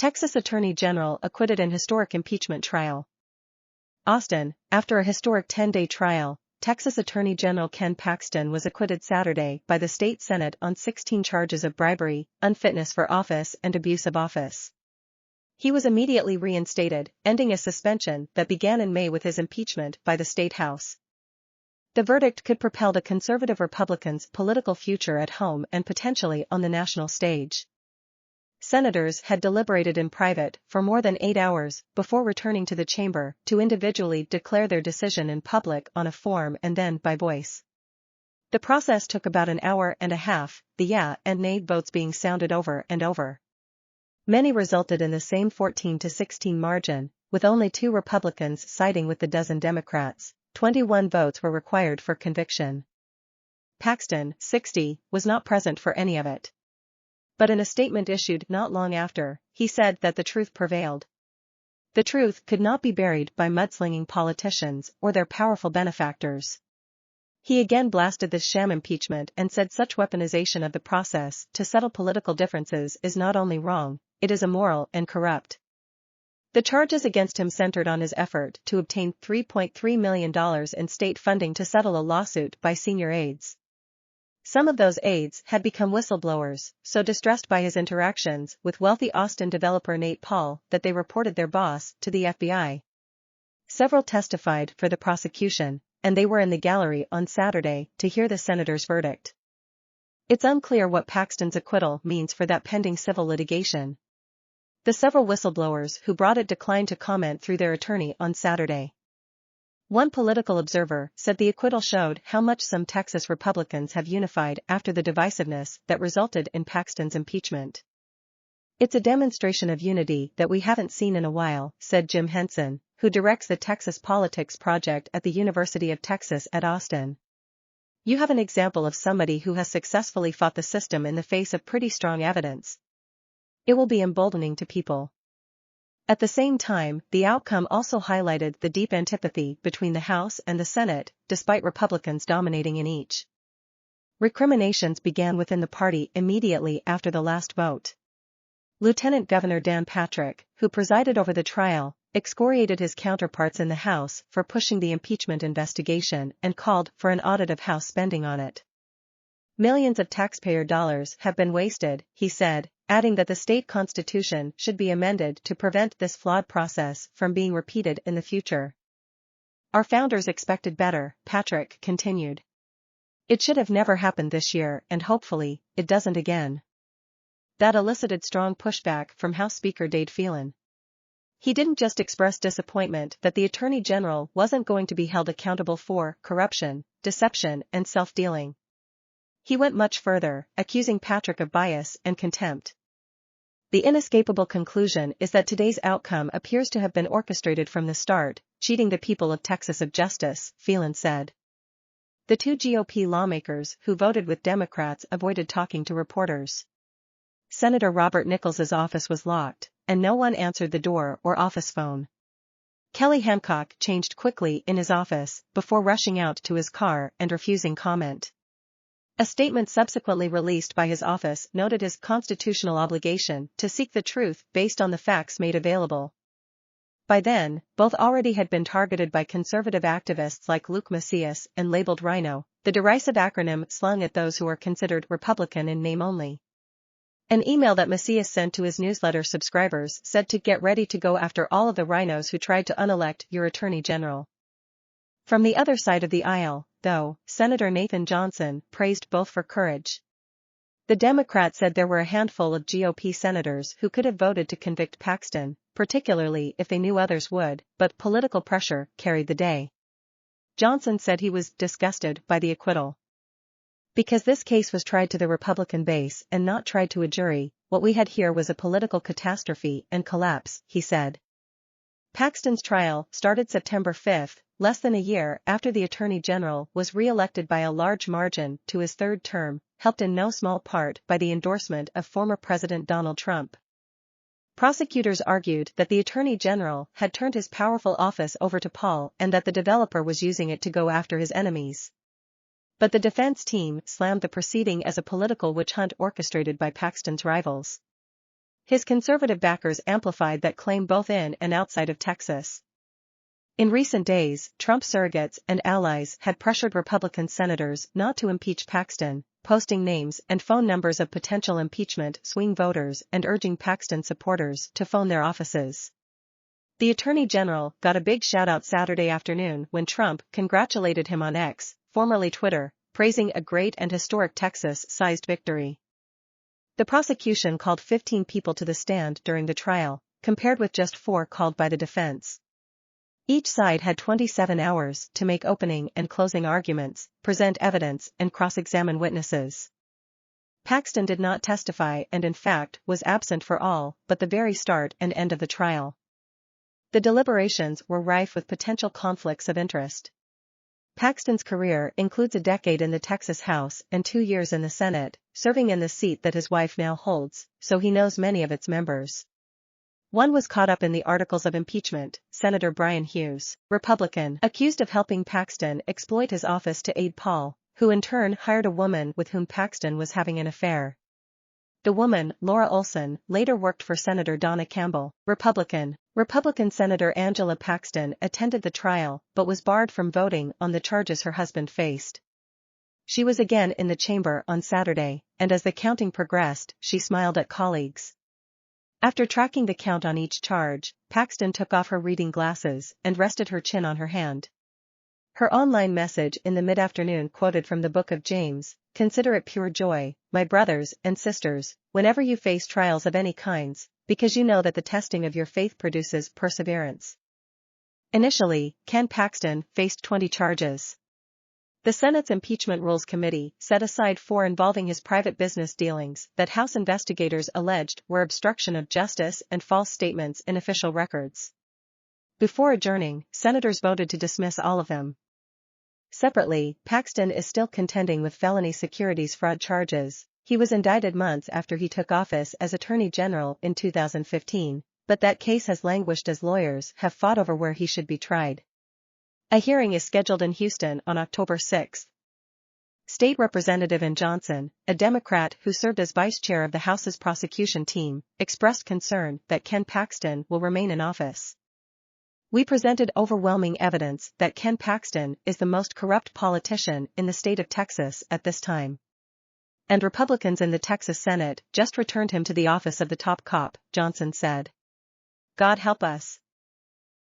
Texas Attorney General acquitted in historic impeachment trial. Austin, after a historic 10-day trial, Texas Attorney General Ken Paxton was acquitted Saturday by the state Senate on 16 charges of bribery, unfitness for office and abuse of office. He was immediately reinstated, ending a suspension that began in May with his impeachment by the state House. The verdict could propel the conservative Republicans' political future at home and potentially on the national stage. Senators had deliberated in private for more than 8 hours before returning to the chamber to individually declare their decision in public on a form and then by voice. The process took about an hour and a half, the yeah and nay votes being sounded over and over. Many resulted in the same 14-16 margin, with only 2 Republicans siding with the dozen Democrats. 21 votes were required for conviction. Paxton, 60, was not present for any of it. But in a statement issued not long after, he said that the truth prevailed. The truth could not be buried by mudslinging politicians or their powerful benefactors. He again blasted this sham impeachment and said such weaponization of the process to settle political differences is not only wrong, it is immoral and corrupt. The charges against him centered on his effort to obtain $3.3 million in state funding to settle a lawsuit by senior aides. Some of those aides had become whistleblowers, so distressed by his interactions with wealthy Austin developer Nate Paul that they reported their boss to the FBI. Several testified for the prosecution, and they were in the gallery on Saturday to hear the senator's verdict. It's unclear what Paxton's acquittal means for that pending civil litigation. The several whistleblowers who brought it declined to comment through their attorney on Saturday. One political observer said the acquittal showed how much some Texas Republicans have unified after the divisiveness that resulted in Paxton's impeachment. It's a demonstration of unity that we haven't seen in a while, said Jim Henson, who directs the Texas Politics Project at the University of Texas at Austin. You have an example of somebody who has successfully fought the system in the face of pretty strong evidence. It will be emboldening to people. At the same time, the outcome also highlighted the deep antipathy between the House and the Senate, despite Republicans dominating in each. Recriminations began within the party immediately after the last vote. Lieutenant Governor Dan Patrick, who presided over the trial, excoriated his counterparts in the House for pushing the impeachment investigation and called for an audit of House spending on it. Millions of taxpayer dollars have been wasted, he said, adding that the state constitution should be amended to prevent this flawed process from being repeated in the future. Our founders expected better, Patrick continued. It should have never happened this year and hopefully, it doesn't again. That elicited strong pushback from House Speaker Dade Phelan. He didn't just express disappointment that the Attorney General wasn't going to be held accountable for corruption, deception and self-dealing. He went much further, accusing Patrick of bias and contempt. The inescapable conclusion is that today's outcome appears to have been orchestrated from the start, cheating the people of Texas of justice, Phelan said. The 2 GOP lawmakers who voted with Democrats avoided talking to reporters. Senator Robert Nichols's office was locked, and no one answered the door or office phone. Kelly Hancock changed quickly in his office before rushing out to his car and refusing comment. A statement subsequently released by his office noted his constitutional obligation to seek the truth based on the facts made available. By then, both already had been targeted by conservative activists like Luke Macias and labeled Rhino, the derisive acronym slung at those who are considered Republican in name only. An email that Macias sent to his newsletter subscribers said to get ready to go after all of the rhinos who tried to unelect your Attorney General. From the other side of the aisle, though, Senator Nathan Johnson praised both for courage. The Democrat said there were a handful of GOP senators who could have voted to convict Paxton, particularly if they knew others would, but political pressure carried the day. Johnson said he was disgusted by the acquittal. Because this case was tried to the Republican base and not tried to a jury, what we had here was a political catastrophe and collapse, he said. Paxton's trial started September 5, less than a year after the Attorney General was re-elected by a large margin to his third term, helped in no small part by the endorsement of former President Donald Trump. Prosecutors argued that the Attorney General had turned his powerful office over to Paul and that the developer was using it to go after his enemies. But the defense team slammed the proceeding as a political witch hunt orchestrated by Paxton's rivals. His conservative backers amplified that claim both in and outside of Texas. In recent days, Trump surrogates and allies had pressured Republican senators not to impeach Paxton, posting names and phone numbers of potential impeachment swing voters and urging Paxton supporters to phone their offices. The Attorney General got a big shout-out Saturday afternoon when Trump congratulated him on X, formerly Twitter, praising a great and historic Texas-sized victory. The prosecution called 15 people to the stand during the trial, compared with just 4 called by the defense. Each side had 27 hours to make opening and closing arguments, present evidence, and cross-examine witnesses. Paxton did not testify and in fact was absent for all but the very start and end of the trial. The deliberations were rife with potential conflicts of interest. Paxton's career includes a decade in the Texas House and 2 years in the Senate, serving in the seat that his wife now holds, so he knows many of its members. One was caught up in the articles of impeachment, Senator Brian Hughes, Republican, accused of helping Paxton exploit his office to aid Paul, who in turn hired a woman with whom Paxton was having an affair. The woman, Laura Olson, later worked for Senator Donna Campbell, Republican. Republican Senator Angela Paxton attended the trial but was barred from voting on the charges her husband faced. She was again in the chamber on Saturday, and as the counting progressed, she smiled at colleagues. After tracking the count on each charge, Paxton took off her reading glasses and rested her chin on her hand. Her online message in the mid-afternoon quoted from the book of James, "Consider it pure joy, my brothers and sisters, whenever you face trials of any kinds, because you know that the testing of your faith produces perseverance." Initially, Ken Paxton faced 20 charges. The Senate's Impeachment Rules Committee set aside 4 involving his private business dealings that House investigators alleged were obstruction of justice and false statements in official records. Before adjourning, senators voted to dismiss all of them. Separately, Paxton is still contending with felony securities fraud charges. He was indicted months after he took office as Attorney General in 2015, but that case has languished as lawyers have fought over where he should be tried. A hearing is scheduled in Houston on October 6. State Representative Ann Johnson, a Democrat who served as vice chair of the House's prosecution team, expressed concern that Ken Paxton will remain in office. "We presented overwhelming evidence that Ken Paxton is the most corrupt politician in the state of Texas at this time. And Republicans in the Texas Senate just returned him to the office of the top cop," Johnson said. "God help us.